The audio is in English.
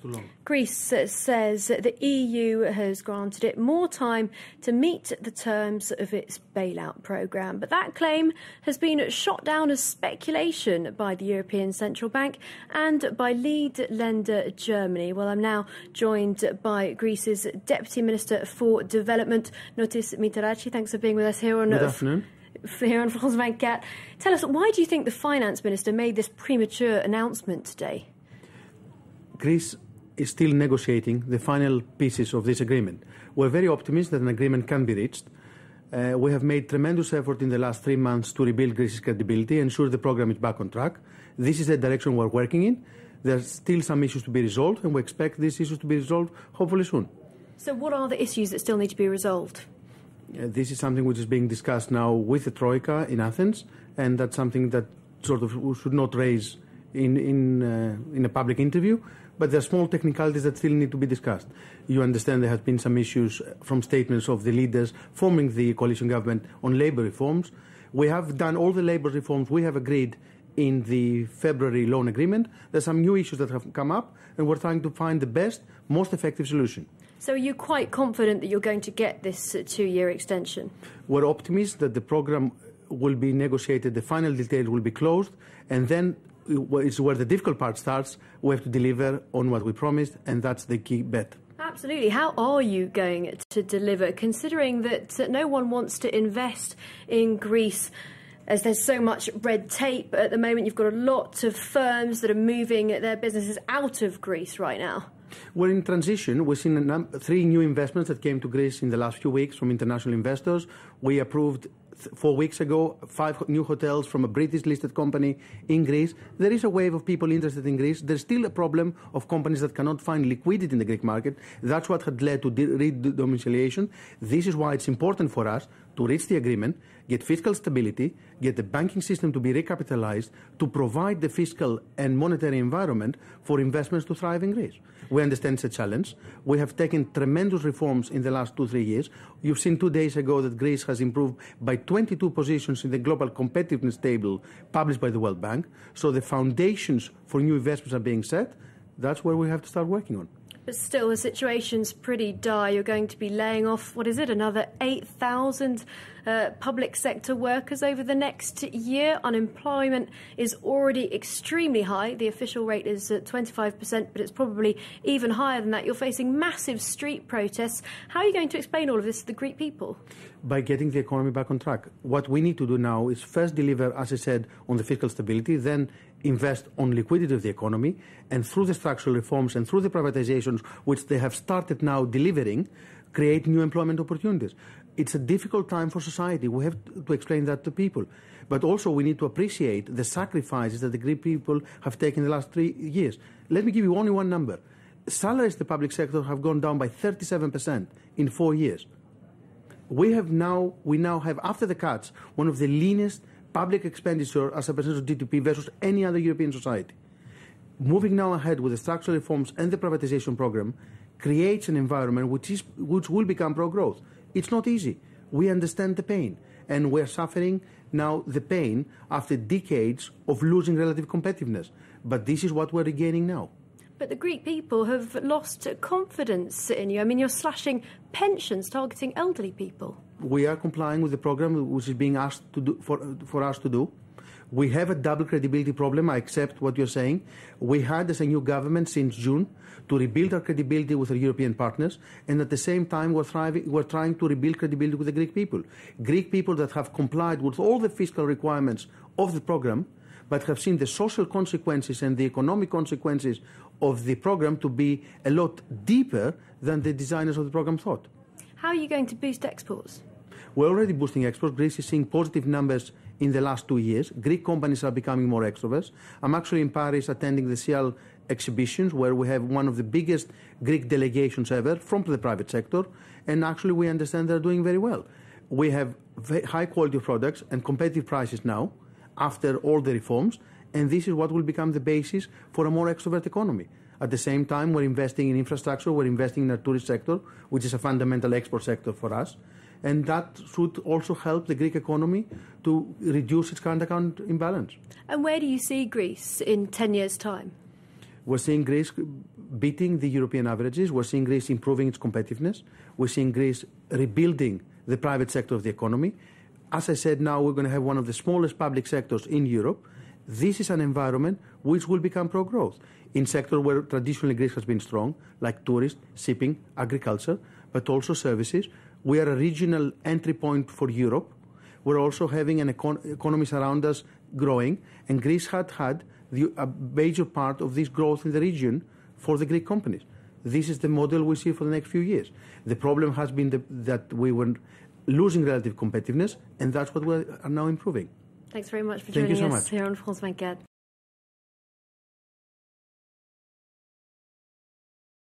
too long. Greece says that the EU has granted it more time to meet the terms of its bailout programme. But that claim has been shot down as speculation by the European Central Bank and by lead lender Germany. Well, I'm now joined by Greece's Deputy Minister for Development, Notis Mitarachi. Thanks for being with us here on... Good afternoon. Here on France 24. Tell us, why do you think the Finance Minister made this premature announcement today? Greece is still negotiating the final pieces of this agreement. We're very optimistic that an agreement can be reached. We have made tremendous effort in the last 3 months to rebuild Greece's credibility, ensure the program is back on track. This is the direction we're working in. There are still some issues to be resolved, and we expect these issues to be resolved hopefully soon. So what are the issues that still need to be resolved? This is something which is being discussed now with the Troika in Athens, and that's something that sort of we should not raise in a public interview. But there are small technicalities that still need to be discussed. You understand there have been some issues from statements of the leaders forming the coalition government on labour reforms. We have done all the labour reforms we have agreed in the February loan agreement. There are some new issues that have come up, and we're trying to find the best, most effective solution. So are you quite confident that you're going to get this 2-year extension? We're optimistic that the programme will be negotiated, the final details will be closed, and then is where the difficult part starts. We have to deliver on what we promised, and that's the key bet. Absolutely. How are you going to deliver, considering that no one wants to invest in Greece as there's so much red tape at the moment? You've got a lot of firms that are moving their businesses out of Greece right now. We're in transition. We've seen 3 new investments that came to Greece in the last few weeks from international investors. We approved 4 weeks ago 5 new hotels from a British listed company in Greece. There is a wave of people interested in Greece. There's still a problem of companies that cannot find liquidity in the Greek market. That's what had led to re-domiciliation. This is why it's important for us to reach the agreement, get fiscal stability, get the banking system to be recapitalized, to provide the fiscal and monetary environment for investments to thrive in Greece. We understand it's a challenge. We have taken tremendous reforms in the last 2-3 years. You've seen 2 days ago that Greece has improved by 22 positions in the global competitiveness table published by the World Bank. So the foundations for new investments are being set. That's where we have to start working on. But still, the situation's pretty dire. You're going to be laying off, another 8,000 public sector workers over the next year. Unemployment is already extremely high. The official rate is at 25%, but it's probably even higher than that. You're facing massive street protests. How are you going to explain all of this to the Greek people? By getting the economy back on track. What we need to do now is first deliver, as I said, on the fiscal stability, then invest on liquidity of the economy, and through the structural reforms and through the privatizations, which they have started now delivering, create new employment opportunities. It's a difficult time for society. We have to explain that to people. But also we need to appreciate the sacrifices that the Greek people have taken in the last 3 years. Let me give you only one number. Salaries in the public sector have gone down by 37% in 4 years. We now have, after the cuts, one of the leanest public expenditure as a percentage of GDP versus any other European society. Moving now ahead with the structural reforms and the privatization program creates an environment which will become pro-growth. It's not easy. We understand the pain, and we're suffering now the pain after decades of losing relative competitiveness. But this is what we're regaining now. But the Greek people have lost confidence in you. I mean, you're slashing pensions targeting elderly people. We are complying with the program which is being asked to do, for us to do. We have a double credibility problem. I accept what you're saying. We had, as a new government since June, to rebuild our credibility with our European partners, and at the same time we're trying to rebuild credibility with the Greek people. Greek people that have complied with all the fiscal requirements of the program, but have seen the social consequences and the economic consequences of the program to be a lot deeper than the designers of the program thought. How are you going to boost exports? We're already boosting exports. Greece is seeing positive numbers in the last 2 years. Greek companies are becoming more extroverts. I'm actually in Paris attending the CIAL exhibitions, where we have one of the biggest Greek delegations ever from the private sector, and actually we understand they're doing very well. We have high quality products and competitive prices now, after all the reforms, and this is what will become the basis for a more extrovert economy. At the same time, we're investing in infrastructure, we're investing in our tourist sector, which is a fundamental export sector for us, and that should also help the Greek economy to reduce its current account imbalance. And where do you see Greece in 10 years' time? We're seeing Greece beating the European averages. We're seeing Greece improving its competitiveness. We're seeing Greece rebuilding the private sector of the economy. As I said, now we're going to have one of the smallest public sectors in Europe. This is an environment which will become pro-growth in sectors where traditionally Greece has been strong, like tourism, shipping, agriculture, but also services. We are a regional entry point for Europe. We're also having an economies around us growing, and Greece had a major part of this growth in the region for the Greek companies. This is the model we see for the next few years. The problem has been that we were losing relative competitiveness, and that's what we are now improving. Thanks very much for joining us much here on France 24.